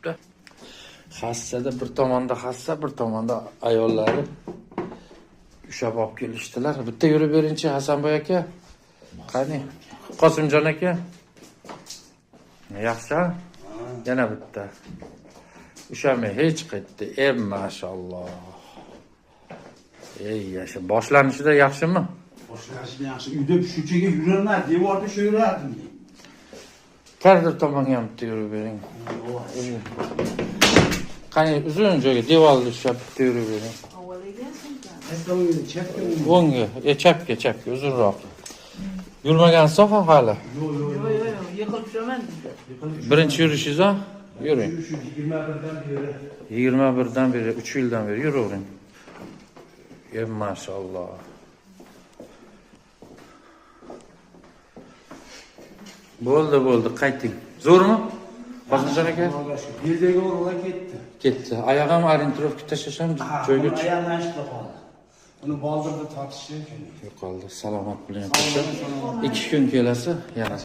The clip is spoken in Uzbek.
turibdi. Hassada bir tomonda hassa, bir tomonda ayollari ushlab olib kelishdilar. Bitta yurib beringchi Hasanboy aka. Qani? Qosimjon aka. Yaxshi. Yana bitta. Ushamay hech qaytdi. Maşallah. Yaşa. Boshlanishida yaxshimi? Boshlanishida yaxshi. Uyda shunchaga yurarman, devorda shu yurardim. Kadr tomonga ham bitta yurib bering. Qani uzun joyga devorni ushlab bitta yurib bering. O'ngga, chapga, uzunroq. Yurmagan soha hali. Yo'q. Yiqilib tushaman. Birinchi yurishingiz a? Yuring. 21dan beri. 21dan beri, 3 yildan beri yuravering. Maşallah. Bo'ldi, qayting. Zo'rmi? Qosimjon aka? Yerdagi o'g'rilar ketdi. Ketdi. Oyog'im orienировка tashlasham joyga chiqdi. Ayollar ishda qoldi. Uni boldirda tortishi kerak. Yo'qoldi. Salomat bilan yashashim. 2 kun kelasi yana